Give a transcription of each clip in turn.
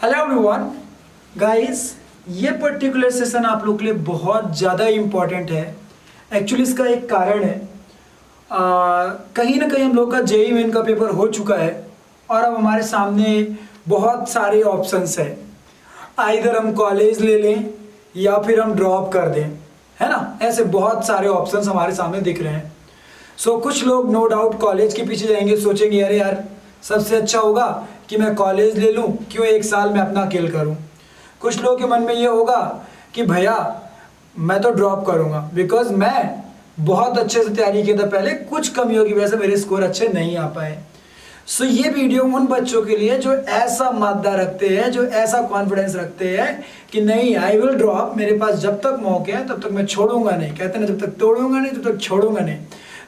Hello everyone guys, ये particular session आप लोग के लिए बहुत ज़्यादा इम्पॉर्टेंट है। एक्चुअली इसका एक कारण है, कहीं ना कहीं हम लोग का जेईई मेन का पेपर हो चुका है और अब हमारे सामने बहुत सारे ऑप्शंस है। आइदर हम कॉलेज ले लें या फिर हम ड्रॉप कर दें, है ना। ऐसे बहुत सारे ऑप्शंस हमारे सामने दिख रहे हैं। सो कुछ लोग नो डाउट कॉलेज के पीछे जाएंगे, सोचेंगे अरे यार सबसे अच्छा होगा कि मैं कॉलेज ले लूं, क्यों एक साल में अपना किल करूं। कुछ लोगों के मन में ये होगा कि भैया मैं तो ड्रॉप करूंगा बिकॉज मैं बहुत अच्छे से तैयारी किया था, पहले कुछ कमियों की वजह से मेरे स्कोर अच्छे नहीं आ पाए। सो ये वीडियो उन बच्चों के लिए जो ऐसा मादा रखते हैं, जो ऐसा कॉन्फिडेंस रखते हैं कि नहीं आई विल ड्रॉप, मेरे पास जब तक मौके हैं तब तक मैं छोड़ूंगा नहीं, कहते हैं जब तक तोड़ूंगा नहीं तब तक छोड़ूंगा नहीं।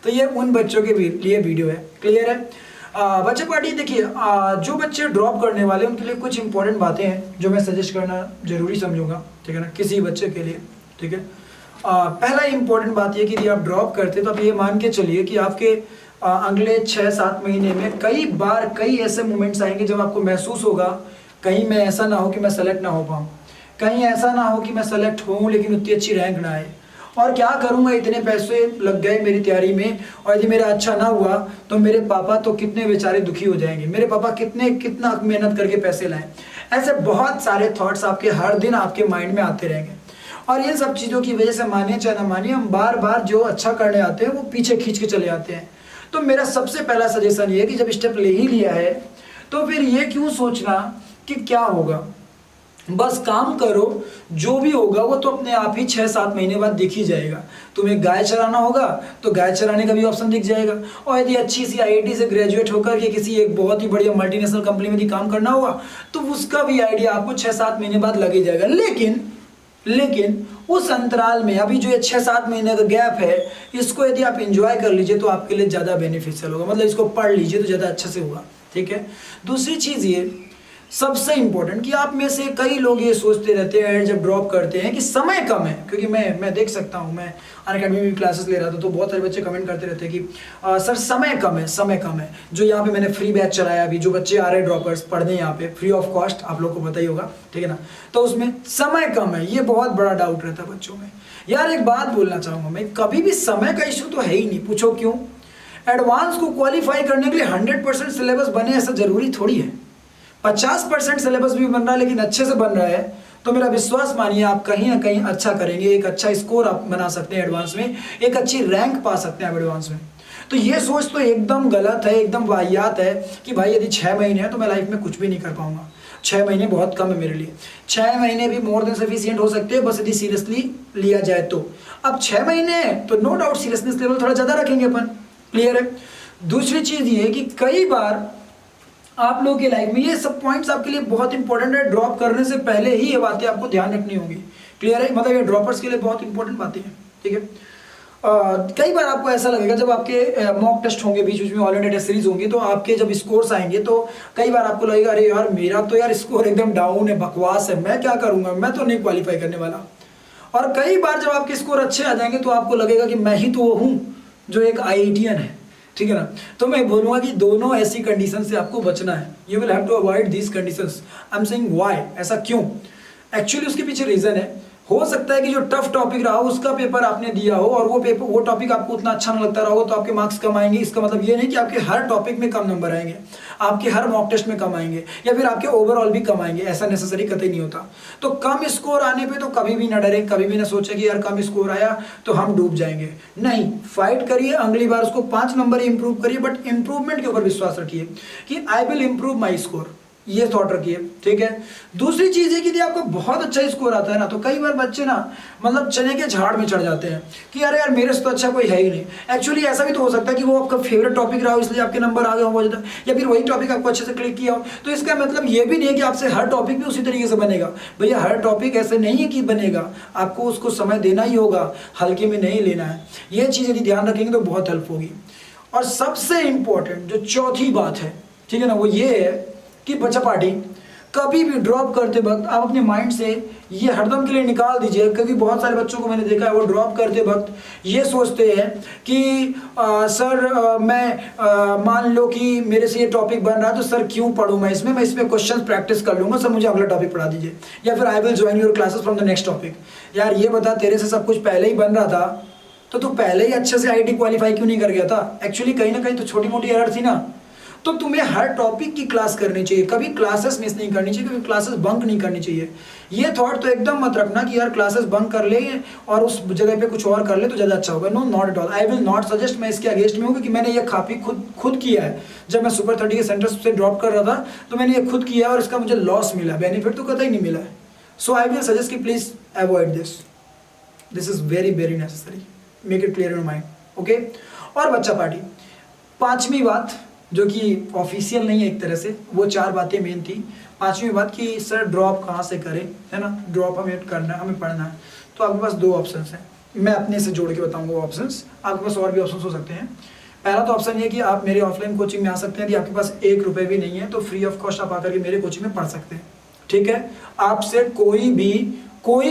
तो ये उन बच्चों के लिए वीडियो है। क्लियर है बच्चे पार्टी? देखिए जो बच्चे ड्रॉप करने वाले उनके लिए कुछ इंपॉर्टेंट बातें हैं जो मैं सजेस्ट करना जरूरी समझूंगा, ठीक है ना, किसी बच्चे के लिए। ठीक है, पहला इंपॉर्टेंट बात ये कि यदि आप ड्रॉप करते तो आप ये मान के चलिए कि आपके अगले 6-7 महीने में कई ऐसे मोमेंट्स आएंगे जब आपको महसूस होगा कहीं मैं ऐसा ना हो कि मैं सेलेक्ट ना हो पाऊँ, कहीं ऐसा ना हो कि मैं सेलेक्ट होऊँ लेकिन उतनी अच्छी रैंक ना आए, और क्या करूँगा, इतने पैसे लग गए मेरी तैयारी में और यदि मेरा अच्छा ना हुआ तो मेरे पापा तो कितने बेचारे दुखी हो जाएंगे, मेरे पापा कितना मेहनत करके पैसे लाएं। ऐसे बहुत सारे थॉट्स आपके हर दिन आपके माइंड में आते रहेंगे और इन सब चीज़ों की वजह से मानिए चाहे ना मानिए हम बार बार जो अच्छा करने आते हैं वो पीछे खींच के चले आते हैं। तो मेरा सबसे पहला सजेशन ये है कि जब स्टेप ले ही लिया है तो फिर ये क्यों सोचना कि क्या होगा, बस काम करो, जो भी होगा वो तो अपने आप ही 6-7 महीने बाद दिख ही जाएगा। तुम्हें गाय चराना होगा तो गाय चराने का भी ऑप्शन दिख जाएगा, और यदि अच्छी सी आईआईटी से ग्रेजुएट होकर के किसी एक बहुत ही बढ़िया मल्टीनेशनल कंपनी में भी काम करना होगा तो उसका भी आइडिया आपको 6-7 महीने बाद लग ही जाएगा। लेकिन उस अंतराल में अभी जो ये 6-7 महीने का गैप है, इसको यदि आप एंजॉय कर लीजिए तो आपके लिए ज़्यादा बेनिफिशियल होगा, मतलब इसको पढ़ लीजिए तो ज़्यादा अच्छे से होगा। ठीक है, दूसरी चीज़ ये सबसे इंपॉर्टेंट कि आप में से कई लोग ये सोचते रहते हैं जब ड्रॉप करते हैं कि समय कम है, क्योंकि मैं देख सकता हूँ, मैं अनअकैडमी में क्लासेस ले रहा था तो बहुत सारे बच्चे कमेंट करते रहते हैं कि सर समय कम है। जो यहाँ पे मैंने फ्री बैच चलाया अभी, जो बच्चे आ रहे हैं ड्रॉपर्स पढ़ने यहाँ पे फ्री ऑफ कॉस्ट, आप लोग को पता ही होगा, ठीक है ना, तो उसमें समय कम है, ये बहुत बड़ा डाउट रहता है बच्चों में। यार एक बात बोलना चाहूँगा मैं, कभी भी समय का इशू तो है ही नहीं। पूछो क्यों? एडवांस को क्वालिफाई करने के लिए 100% सिलेबस बने ऐसा जरूरी थोड़ी है। 50% सिलेबस भी बन रहा है लेकिन अच्छे से बन रहा है तो मेरा विश्वास मानिए आप कहीं ना कहीं अच्छा करेंगे, एक अच्छा स्कोर आप बना सकते हैं एडवांस में, एक अच्छी रैंक पा सकते हैं आप एडवांस में। तो ये सोच तो एकदम गलत है, एकदम वाहियात है कि भाई यदि 6 महीने हैं तो मैं लाइफ में कुछ भी नहीं कर पाऊंगा। 6 महीने बहुत कम है मेरे लिए, 6 महीने भी मोर देन सफिशिएंट हो सकते हैं बस यदि सीरियसली लिया जाए तो। अब 6 महीने हैं तो नो डाउट सीरियसनेस लेवल थोड़ा ज़्यादा रखेंगे अपन। क्लियर है? दूसरी चीज़ ये है कि कई बार आप लोगों की लाइफ में ये सब पॉइंट्स आपके लिए बहुत इंपॉर्टेंट है, ड्रॉप करने से पहले ही ये बातें आपको ध्यान रखनी होगी। क्लियर है? मतलब ये ड्रॉपर्स के लिए बहुत इंपॉर्टेंट बातें हैं। ठीक है, कई बार आपको ऐसा लगेगा जब आपके मॉक टेस्ट होंगे, बीच बीच में ऑल इंडिया टेस्ट सीरीज होंगी, तो आपके जब स्कोर्स आएंगे तो कई बार आपको लगेगा अरे यार मेरा तो यार स्कोर एकदम डाउन है, बकवास है, मैं क्या करूँगा, मैं तो नहीं क्वालिफाई करने वाला। और कई बार जब आपके स्कोर अच्छे आ जाएंगे तो आपको लगेगा कि मैं ही तो वो हूँ जो एक IITian है। ठीक है ना, तो मैं बोलूँगा कि दोनों ऐसी कंडीशन से आपको बचना है। You will have to avoid these conditions. I am saying why, ऐसा क्यों? एक्चुअली उसके पीछे रीजन है। हो सकता है कि जो टफ टॉपिक रहा हो उसका पेपर आपने दिया हो और वो टॉपिक आपको उतना अच्छा ना लगता रहा हो तो आपके मार्क्स कम आएंगे। इसका मतलब ये नहीं कि आपके हर टॉपिक में कम नंबर आएंगे, आपके हर मॉक टेस्ट में कम आएंगे या फिर आपके ओवरऑल भी कम आएंगे, ऐसा नेसेसरी कतई नहीं होता। तो कम स्कोर आने पे तो कभी भी ना डरे, कभी भी ना सोचे कि यार कम स्कोर आया तो हम डूब जाएंगे। नहीं, फाइट करिए, अगली बार उसको 5 नंबर इंप्रूव करिए, बट इंप्रूवमेंट के ऊपर विश्वास रखिए कि I will improve my score, ये थॉट रखिए। ठीक है, दूसरी चीज है कि यदि आपको बहुत अच्छा स्कोर आता है ना तो कई बार बच्चे ना मतलब चने के झाड़ में चढ़ जाते हैं कि अरे यार मेरे से तो अच्छा कोई है ही नहीं। एक्चुअली ऐसा भी तो हो सकता है कि वो आपका फेवरेट टॉपिक रहा हो इसलिए आपके नंबर आ गए हो, या फिर वही टॉपिक आपको अच्छे से क्लिक किया हो। तो इसका मतलब ये भी नहीं है कि आपसे हर टॉपिक भी उसी तरीके से बनेगा। भैया हर टॉपिक ऐसे नहीं है कि बनेगा, आपको उसको समय देना ही होगा, हल्के में नहीं लेना है। ये चीज़ यदि ध्यान रखेंगे तो बहुत हेल्प होगी। और सबसे इंपॉर्टेंट जो चौथी बात है, ठीक है ना, वो ये है कि बच्चा पार्टी कभी भी ड्रॉप करते वक्त आप अपने माइंड से ये हरदम के लिए निकाल दीजिए, क्योंकि बहुत सारे बच्चों को मैंने देखा है वो ड्रॉप करते वक्त ये सोचते हैं कि सर मैं मान लो कि मेरे से ये टॉपिक बन रहा है तो सर क्यों पढ़ूँ मैं इसमें क्वेश्चन प्रैक्टिस कर लूँगा, सर मुझे अगला टॉपिक पढ़ा दीजिए, या फिर I will join your classes from the next topic. यार ये बता, तेरे से सब कुछ पहले ही बन रहा था तो तू पहले ही अच्छे से आईटी क्वालिफाई क्यों नहीं कर गया था? एक्चुअली कहीं ना कहीं तो छोटी मोटी एरर थी ना। तो तुम्हें हर टॉपिक की क्लास करनी चाहिए, कभी क्लासेस मिस नहीं करनी चाहिए, कभी क्लासेस बंक नहीं करनी चाहिए। ये थॉट तो एकदम मत रखना कि यार क्लासेस बंक कर ले और उस जगह पे कुछ और कर ले तो ज़्यादा अच्छा होगा। No, not at all, I will not suggest. मैं इसके अगेंस्ट में हूँ क्योंकि मैंने ये काफ़ी खुद किया है। जब मैं सुपर 30 के सेंटर से ड्रॉप कर रहा था तो मैंने ये खुद किया और इसका मुझे लॉस मिला, बेनिफिट तो कतई नहीं मिला है। सो आई विल सजेस्ट कि please avoid this is very very necessary, make it clear in mind, okay. और बच्चा पार्टी, पांचवी बात जो कि ऑफिशियल नहीं है एक तरह से, वो 4 बातें मेन थी। पांचवी बात कि सर ड्रॉप कहाँ से करें, है ना, ड्रॉप हमें करना है, हमें पढ़ना है। तो आपके पास 2 ऑप्शंस हैं, मैं अपने से जोड़ के बताऊंगा वो ऑप्शंस, आपके पास और भी ऑप्शंस हो सकते हैं। पहला तो ऑप्शन ये कि आप मेरे ऑफलाइन कोचिंग में आ सकते हैं, यदि आपके पास 1 रुपये भी नहीं है तो फ्री ऑफ कॉस्ट आप आकर के मेरे कोचिंग में पढ़ सकते हैं, ठीक है। आपसे कोई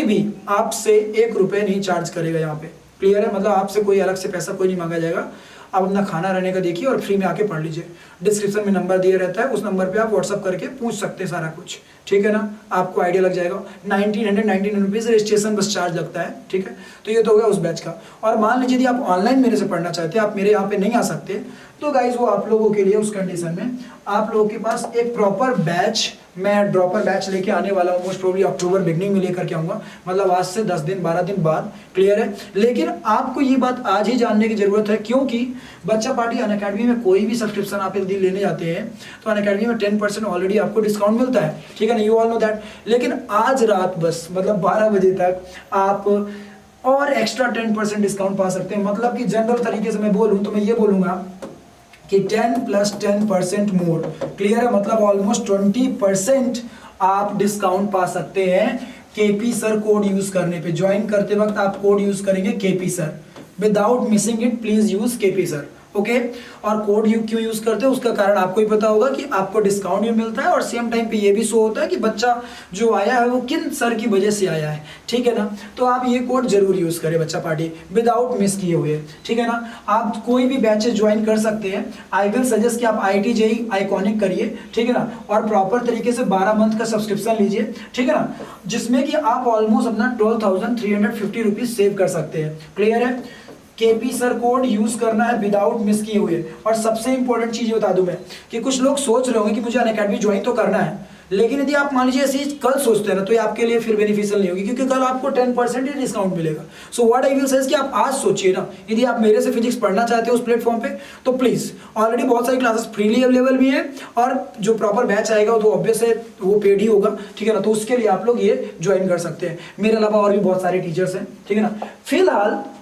भी आपसे 1 रुपये नहीं चार्ज करेगा यहाँ पे, क्लियर है, मतलब आपसे कोई अलग से पैसा कोई नहीं मांगा जाएगा। आप अपना खाना रहने का देखिए और फ्री में आके पढ़ लीजिए। डिस्क्रिप्शन में नंबर दिया रहता है, उस नंबर पे आप व्हाट्सअप करके पूछ सकते हैं सारा कुछ, ठीक है ना, आपको आइडिया लग जाएगा। 1999 रुपीज़ रजिस्ट्रेशन बस चार्ज लगता है, ठीक है। तो ये तो हो गया उस बैच का। और मान लीजिए यदि आप ऑनलाइन मेरे से पढ़ना चाहते हैं, आप मेरे यहाँ पे नहीं आ सकते, तो गाइज वो आप लोगों के लिए उस कंडीशन में आप लोगों के पास एक प्रॉपर बैच, मैं ड्रॉपर बैच लेके आने वाला हूँ, मोस्ट प्रोबेबली अक्टूबर बिगनिंग में लेकर के आऊँगा, मतलब आज से 10 दिन 12 दिन बाद, क्लियर है। लेकिन आपको ये बात आज ही जानने की जरूरत है, क्योंकि बच्चा पार्टी अनअकैडमी में कोई भी सब्सक्रिप्शन आप यदि लेने जाते हैं तो अनअकैडमी में 10% ऑलरेडी आपको डिस्काउंट मिलता है, ठीक है ना, यू ऑल नो दैट। लेकिन आज रात बस मतलब 12 बजे तक आप और एक्स्ट्रा 10% डिस्काउंट पा सकते हैं। मतलब कि जनरल तरीके से मैं बोलूँ तो मैं ये बोलूँगा कि 10 + 10% मोर, क्लियर है, मतलब ऑलमोस्ट 20% आप डिस्काउंट पा सकते हैं केपी सर कोड यूज करने पे। ज्वाइन करते वक्त आप कोड यूज करेंगे KP sir, without missing it please use KP sir, okay. और कोड क्यों यूज करते हैं उसका कारण आपको ही पता होगा कि आपको डिस्काउंट भी मिलता है और सेम टाइम पे ये भी शो होता है कि बच्चा जो आया है वो किन सर की वजह से आया है, ठीक है ना। तो आप ये कोड जरूर यूज करें बच्चा पार्टी, विदाउट मिस किए हुए, ठीक है ना। आप कोई भी बैचेस ज्वाइन कर सकते हैं। आई विल सजेस्ट कि आप IIT JEE आइकॉनिक करिए, ठीक है ना, और प्रॉपर तरीके से 12 मंथ का सब्सक्रिप्शन लीजिए, ठीक है ना, जिसमें कि आप ऑलमोस्ट अपना 12,350 रुपीज सेव कर सकते हैं, क्लियर है। केपी सर कोड यूज करना है विदाउट मिस किए हुए। और सबसे इंपॉर्टेंट चीज बता दूं मैं कि कुछ लोग सोच रहे होंगे कि मुझे अनअकैडमी ज्वाइन तो करना है, लेकिन यदि आप मान लीजिए ऐसी कल सोचते हैं ना तो ये आपके लिए फिर बेनिफिशियल नहीं होगी, क्योंकि कल आपको 10% ही डिस्काउंट मिलेगा। So what I will say कि आप आज सोचिए ना, यदि आप मेरे से फिजिक्स पढ़ना चाहते हो उस प्लेटफॉर्म पे तो प्लीज, ऑलरेडी बहुत सारी क्लासेस फ्रीली अवेलेबल भी है और जो प्रॉपर बैच आएगा तो ऑब्वियस है वो पेड ही होगा, ठीक है ना। तो उसके लिए आप लोग ये ज्वाइन कर सकते हैं। मेरे अलावा और भी बहुत सारे टीचर्स हैं, ठीक है ना।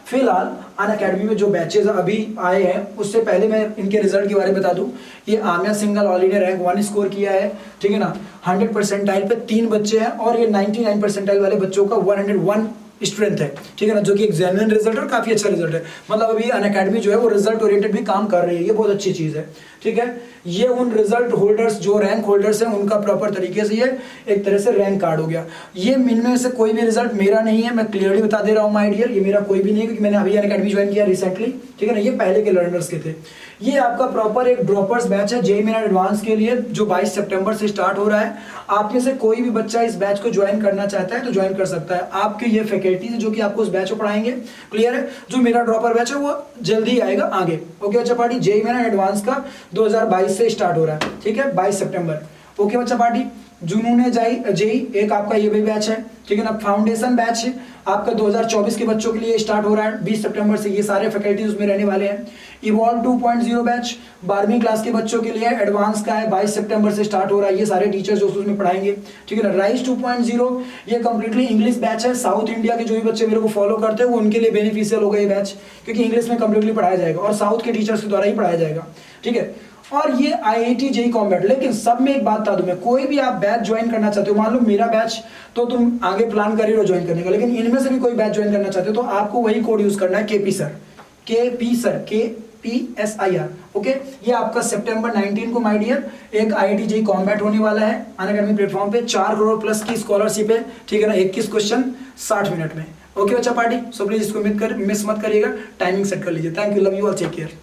फिलहाल अनअकैडमी में जो बैचेस अभी आए हैं उससे पहले मैं इनके रिजल्ट के बारे में बता दूं। ये आमिया single all India rank 1 score किया है, ठीक है ना। 100 परसेंटाइल पे 3 बच्चे हैं और ये 99 परसेंटाइल वाले बच्चों का 101 स्ट्रेंथ है, ठीक है ना, जो कि एक जेन्युइन रिजल्ट और काफी अच्छा रिजल्ट है। मतलब अभी अनअकैडमी जो है वो रिजल्ट ओरिएंटेड भी काम कर रही है, ये बहुत अच्छी चीज है, ठीक है। ये उन रिजल्ट होल्डर्स जो रैंक होल्डर्स हैं उनका प्रॉपर तरीके से ये एक तरह से रैंक कार्ड हो गया। ये इनमें से कोई भी रिजल्ट मेरा नहीं है, मैं क्लियरली बता दे रहा हूँ माय डियर, ये मेरा कोई भी नहीं है, क्योंकि मैंने अभी अनअकैडमी ज्वाइन किया रिसेंटली, ठीक है ना। ये पहले के लर्नर्स के थे। ये आपका प्रॉपर एक ड्रॉपर्स बैच है JEE मेन एडवांस के लिए, जो 22 सितंबर से स्टार्ट हो रहा है। आप में से कोई भी बच्चा इस बैच को ज्वाइन करना चाहता है तो ज्वाइन कर सकता है। आपके ये फैकल्टीज जो कि आपको उस बैच को पढ़ाएंगे, क्लियर है। जो मेरा ड्रॉपर बैच है वो जल्दी आएगा आगे, ओके बच्चा पार्टी। JEE मेन एडवांस का 2022 से स्टार्ट हो रहा है, ठीक है, 22 सितंबर, ओके बच्चा पार्टी। जुनून JEE एक आपका ये भी बैच है, ठीक है ना। फाउंडेशन बैच है आपका 2024 के बच्चों के लिए स्टार्ट हो रहा है 20 सितंबर से। ये सारे फैकल्टीज उसमें रहने वाले हैं। इवॉल्व 2.0 बैच 12वीं क्लास के बच्चों के लिए एडवांस का है, 22 सितंबर से स्टार्ट हो रहा है। ये सारे टीचर्स जो उसमें पढ़ाएंगे, ठीक है ना। राइज 2.0 ये कंप्लीटली इंग्लिश बैच है। साउथ इंडिया के जो भी बच्चे मेरे को फॉलो करते हैं वो उनके लिए बेनिफिशियल होगा ये बैच, क्योंकि इंग्लिश में कंप्लीटली पढ़ाया जाएगा और साउथ के टीचर्स के द्वारा ही पढ़ाया जाएगा, ठीक है। और ये IIT JEE कॉम्बैट। लेकिन सब में एक बात बता दूं मैं, कोई भी आप बैच ज्वाइन करना चाहते हो, मान लो मेरा बैच तो तुम आगे प्लान कर रहे हो ज्वाइन करने का, लेकिन इनमें से भी कोई बैच ज्वाइन करना चाहते हो तो आपको वही कोड यूज करना है, KP सर, PSIR। ओके, ये आपका सितंबर 19 को माय डियर एक IIT JEE कॉम्बैट होने वाला है अनअकैडमी प्लेटफॉर्म पे। 4 करोड़ प्लस की स्कॉलरशिप है, ठीक है ना, 21 क्वेश्चन 60 मिनट में। ओके बच्चा पार्टी, सो प्लीज इसको मिस मत करिएगा, टाइमिंग सेट कर लीजिए। Thank you, love you all, take care.